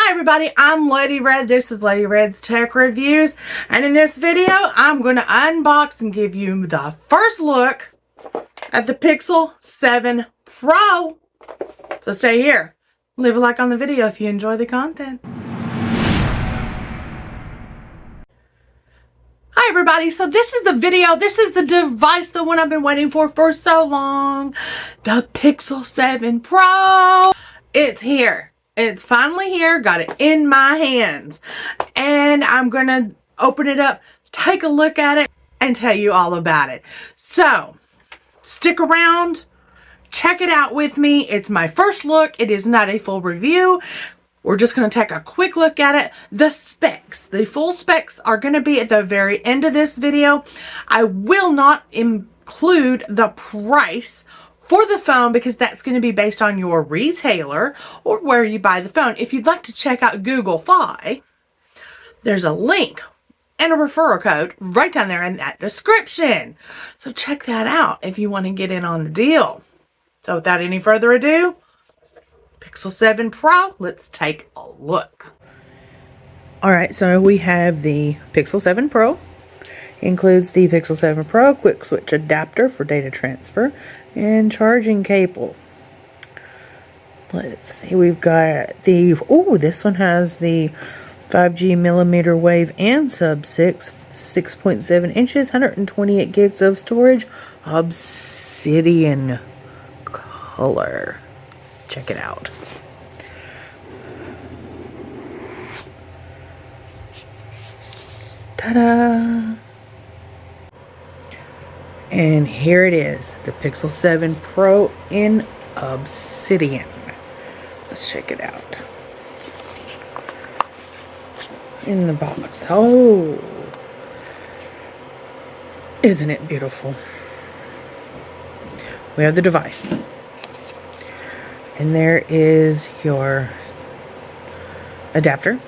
Hi everybody, I'm Lady Red. This is Lady Red's Tech Reviews, and in this video I'm going to unbox and give you the first look at the Pixel 7 Pro. So stay here. Leave a like on the video if you enjoy the content. Hi everybody, so this is the video, this is the device, the one I've been waiting for so long. The Pixel 7 Pro. It's here. It's finally here. Got it in my hands. And I'm going to open it up, take a look at it, and tell you all about it. So, stick around. Check it out with me. It's my first look. It is not a full review. We're just going to take a quick look at it. The specs, the full specs are going to be at the very end of this video. I will not include the price for the phone because that's going to be based on your retailer or where you buy the phone. If you'd like to check out Google Fi, there's a link and a referral code right down there in that description. So check that out if you want to get in on the deal. So without any further ado, Pixel 7 Pro, let's take a look. Alright, so we have the Pixel 7 Pro. Includes the Pixel 7 Pro quick switch adapter for data transfer and charging cable. Let's see, we've got the, this one has the 5G millimeter wave and sub 6.7 inches, 128 gigs of storage, obsidian color. Check it out. Ta-da! And here it is, the Pixel 7 Pro in obsidian. Let's check it out. In the box. Oh, isn't it beautiful? We have the device. And there is your adapter.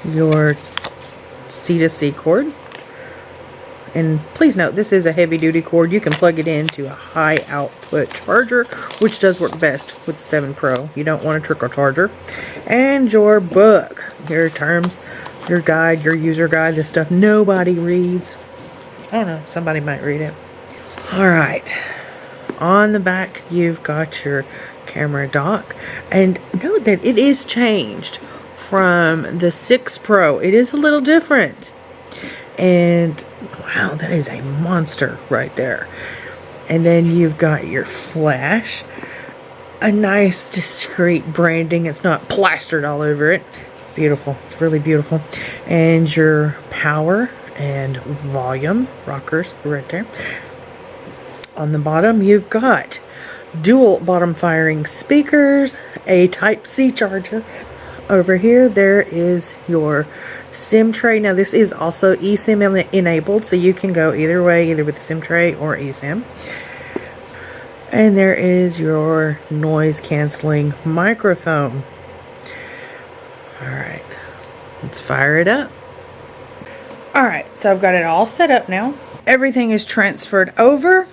Your C-to-C cord. And please note, this is a heavy-duty cord. You can plug it into a high-output charger, which does work best with the 7 Pro. You don't want a trickle charger. And your book. Your terms, your guide, your user guide, the stuff nobody reads. I don't know, somebody might read it. Alright. On the back, you've got your camera dock. And note that it is changed from the 6 Pro. It is a little different. And wow, that is a monster right there. And then you've got your flash. A nice discreet branding. It's not plastered all over it. It's beautiful. It's really beautiful. And your power and volume rockers right there. On the bottom, you've got dual bottom firing speakers, a Type-C charger. Over here, there is your SIM tray. Now, this is also eSIM enabled, so you can go either way, either with SIM tray or eSIM. And there is your noise canceling microphone. Alright, let's fire it up. Alright, so I've got it all set up now. Everything is transferred over.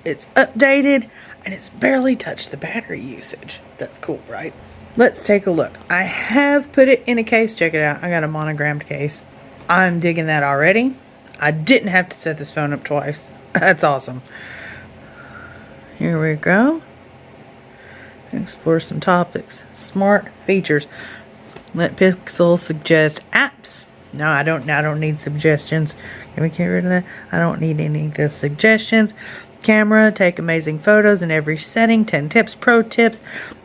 It's updated, and it's barely touched the battery usage. That's cool, right? Let's take a look. I have put it in a case. Check it out. I got a monogrammed case. I'm digging that already. I didn't have to set this phone up twice. That's awesome. Here we go. Explore some topics. Smart features. Let Pixel suggest apps. No, I don't need suggestions. Can we get rid of that? I don't need any of the suggestions. Camera, take amazing photos in every setting. 10 tips, pro tips.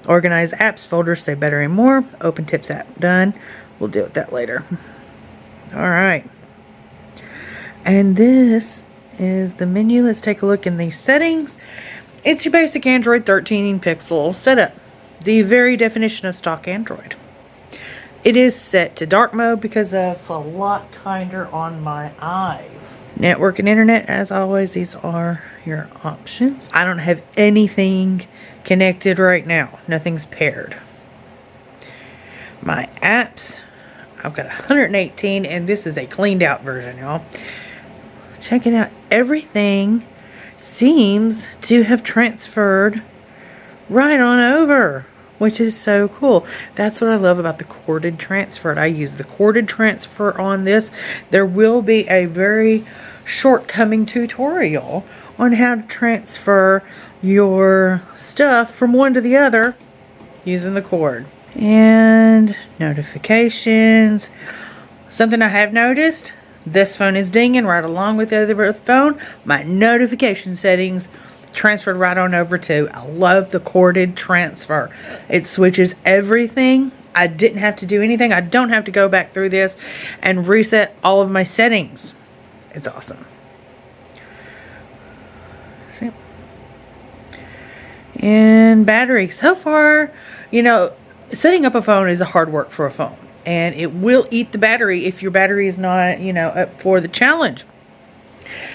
Organize apps, folders, say better and more. Open tips app, done. We'll deal with that later. Alright. And this is the menu. Let's take a look in the settings. It's your basic Android 13 Pixel setup. The very definition of stock Android. It is set to dark mode because that's a lot kinder on my eyes. Network and internet, as always, these are your options. I don't have anything connected right now. Nothing's paired. My apps, I've got 118, and this is a cleaned out version, y'all. Check it out. Everything seems to have transferred right on over, which is so cool. That's what I love about the corded transfer. I use the corded transfer on this. There will be a very shortcoming tutorial on how to transfer your stuff from one to the other using the cord. And notifications. Something I have noticed, this phone is dinging right along with the other phone. My notification settings transferred right on over to. I love the corded transfer. It switches everything. I didn't have to do anything. I don't have to go back through this and reset all of my settings. It's awesome. See? And battery. So far, you know, setting up a phone is a hard work for a phone. And it will eat the battery if your battery is not, you know, up for the challenge.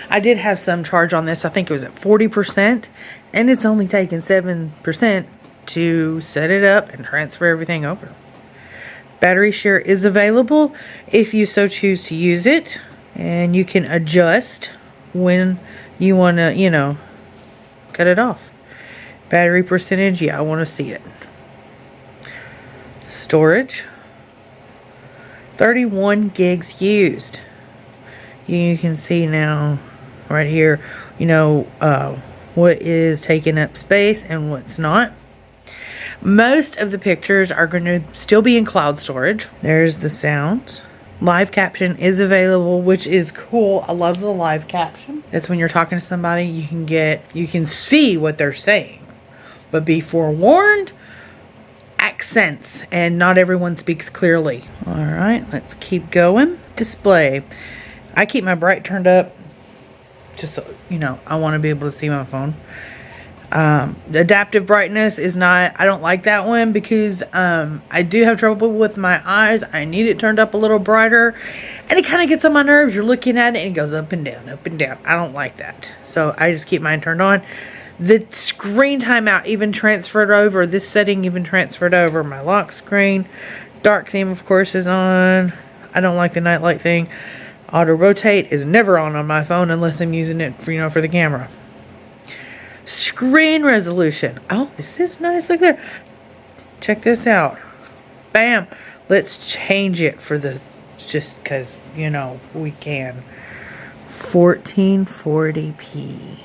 I did have some charge on this. I think it was at 40%. And it's only taken 7% to set it up and transfer everything over. Battery share is available if you so choose to use it. And you can adjust when you want to, you know, cut it off. Battery percentage, yeah, I want to see it. Storage. 31 gigs used. You can see now right here, you know, what is taking up space and what's not. Most of the pictures are going to still be in cloud storage. There's the sound. Live caption is available, which is cool. I love the live caption. That's when you're talking to somebody, you can see what they're saying. But be forewarned, accents, and not everyone speaks clearly. All right, let's keep going. Display. I keep my bright turned up just so, you know, I want to be able to see my phone. The adaptive brightness is not, I don't like that one because I do have trouble with my eyes. I need it turned up a little brighter, and it kind of gets on my nerves. You're looking at it and it goes up and down, up and down. I don't like that. So I just keep mine turned on. The screen timeout even transferred over. This setting even transferred over. My lock screen. Dark theme, of course, is on. I don't like the nightlight thing. Auto rotate is never on my phone unless I'm using it for, you know, for the camera. Screen resolution. Oh, this is nice. Look there. Check this out. Bam. Let's change it for the, just because, you know, we can. 1440p.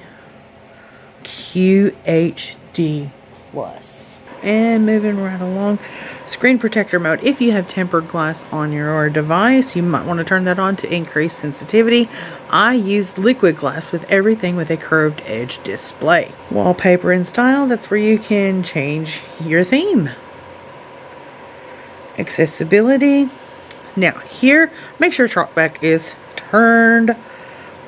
QHD plus. And moving right along, screen protector mode. If you have tempered glass on your device, you might want to turn that on to increase sensitivity. I use liquid glass with everything with a curved edge display. Wallpaper and style, that's where you can change your theme. Accessibility. Now here, make sure TalkBack is turned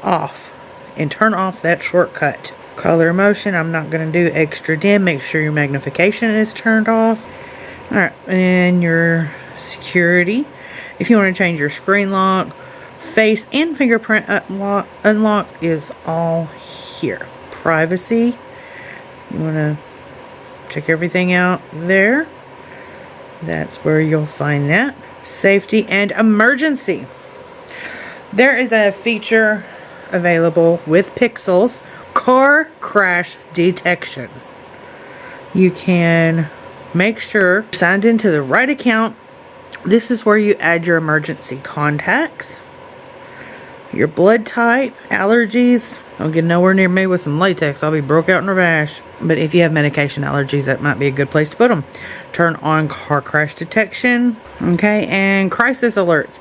off and turn off that shortcut. Color motion, I'm not going to do extra dim. Make sure your magnification is turned off. Alright, and your security. If you want to change your screen lock, face and fingerprint unlock is all here. Privacy, you want to check everything out there. That's where you'll find that. Safety and emergency. There is a feature available with Pixels. Car crash detection. You can make sure you're signed into the right account. This is where you add your emergency contacts, your blood type, allergies. Don't get nowhere near me with some latex. I'll be broke out in a rash. But if you have medication allergies, that might be a good place to put them. Turn on car crash detection. Okay, and crisis alerts.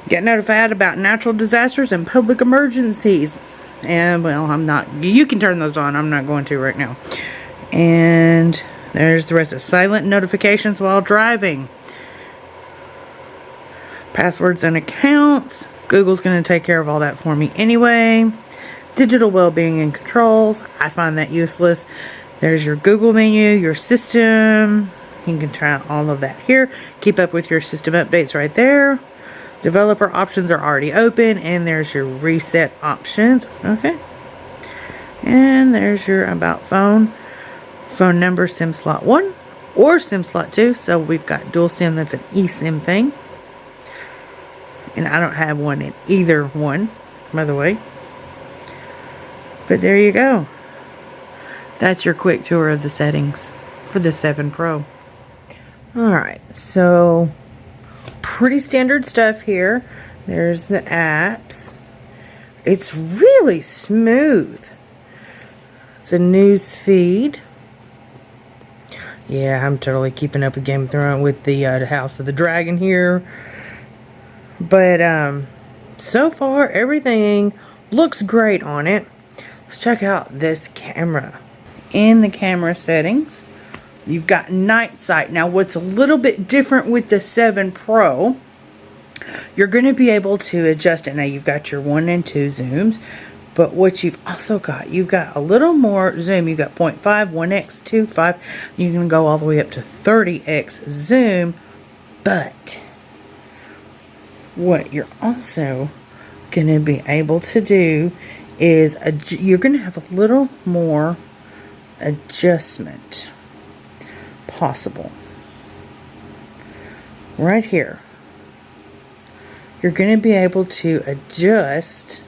Get notified about natural disasters and public emergencies. And, well, I'm not, you can turn those on. I'm not going to right now. And there's the rest of silent notifications while driving. Passwords and accounts. Google's going to take care of all that for me anyway. Digital well-being and controls. I find that useless. There's your Google menu, your system. You can try all of that here. Keep up with your system updates right there. Developer options are already open, and there's your reset options. Okay. And there's your about phone. Phone number, SIM slot 1 or SIM slot 2. So we've got dual SIM, that's an eSIM thing. And I don't have one in either one, by the way. But there you go. That's your quick tour of the settings for the 7 Pro. Alright, so pretty standard stuff here. There's the apps. It's really smooth. It's a news feed. Yeah, I'm totally keeping up with Game of Thrones with the House of the Dragon here. But so far everything looks great on it. Let's check out this camera. In the camera settings, you've got night sight. Now what's a little bit different with the 7 Pro, you're going to be able to adjust it. Now you've got your 1 and 2 zooms, but what you've also got, you've got a little more zoom. You've got 0.5, 1x, 2.5. You can go all the way up to 30x zoom. But what you're also going to be able to do is you're going to have a little more adjustment possible. Right here, you're going to be able to adjust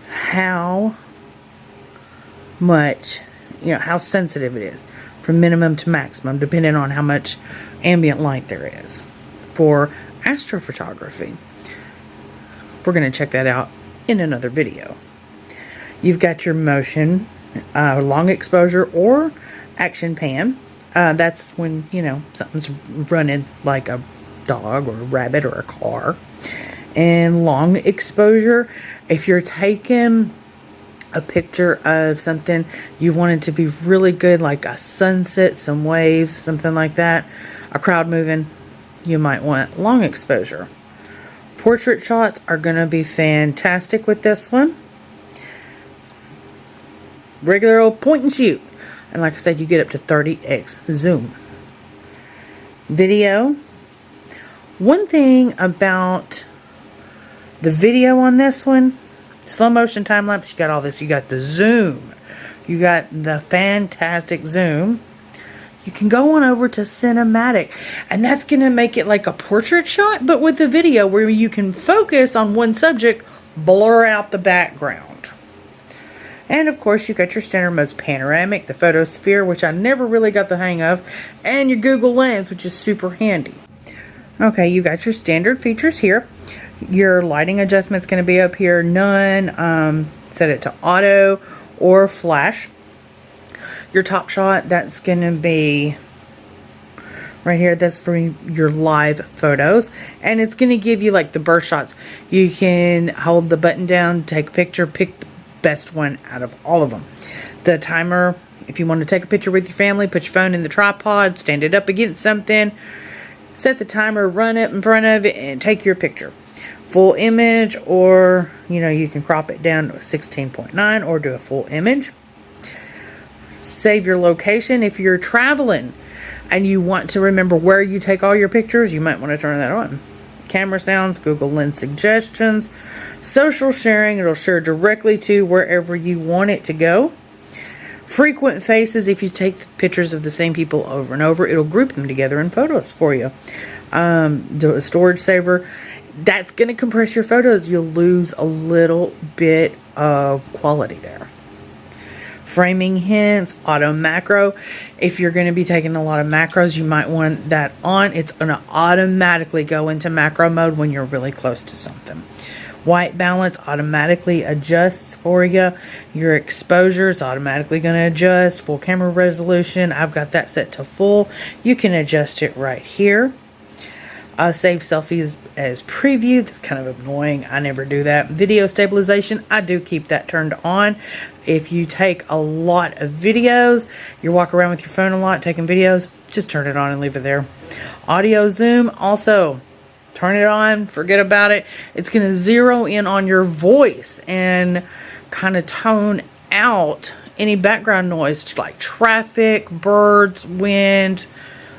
how much, how sensitive it is from minimum to maximum, depending on how much ambient light there is for astrophotography. We're going to check that out in another video. You've got your motion, long exposure or action pan. That's when, something's running like a dog or a rabbit or a car. And long exposure, if you're taking a picture of something you want it to be really good, like a sunset, some waves, something like that, a crowd moving, you might want long exposure. Portrait shots are going to be fantastic with this one. Regular old point and shoot. And like I said, you get up to 30x zoom. Video. One thing about the video on this one, slow motion, time lapse, you got all this. You got the zoom. You got the fantastic zoom. You can go on over to cinematic, and that's going to make it like a portrait shot, but with the video where you can focus on one subject, blur out the background. And of course, you got your standard modes, panoramic, the photosphere, which I never really got the hang of, and your Google Lens, which is super handy. Okay, you got your standard features here. Your lighting adjustment's going to be up here, none. Set it to auto or flash. Your top shot, that's going to be right here. That's for your live photos. And it's going to give you like the burst shots. You can hold the button down, take a picture, pick the best one out of all of them. The timer, if you want to take a picture with your family, put your phone in the tripod, stand it up against something, set the timer, run it in front of it, and take your picture. Full image, or you can crop it down to 16.9 or do a full image. Save your location. If you're traveling and you want to remember where you take all your pictures, you might want to turn that on. Camera sounds, Google Lens suggestions, social sharing, it'll share directly to wherever you want it to go. Frequent faces, if you take pictures of the same people over and over, it'll group them together in photos for you. The storage saver, that's going to compress your photos. You'll lose a little bit of quality there. Framing hints, auto macro. If you're going to be taking a lot of macros, you might want that on. It's going to automatically go into macro mode when you're really close to something. White balance automatically adjusts for you. Your exposure is automatically going to adjust. Full camera resolution, I've got that set to full. You can adjust it right here. Save selfies as preview. That's kind of annoying. I never do that. Video stabilization, I do keep that turned on. If you take a lot of videos, you walk around with your phone a lot taking videos, just turn it on and leave it there. Audio zoom, also turn it on, forget about it. It's going to zero in on your voice and kind of tone out any background noise like traffic, birds, wind,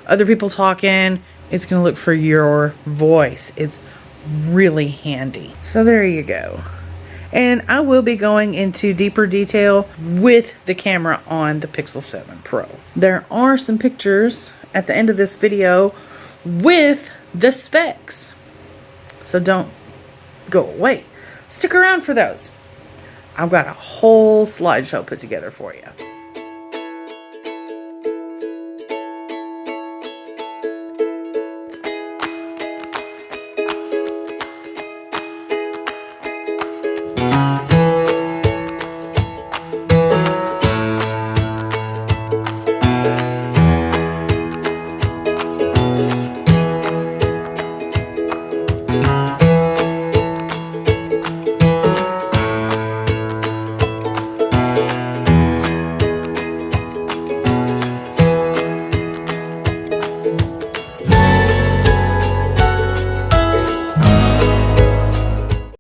other people talking. It's going to look for your voice. It's really handy. So there you go. And I will be going into deeper detail with the camera on the Pixel 7 Pro. There are some pictures at the end of this video with the specs. So don't go away. Stick around for those. I've got a whole slideshow put together for you.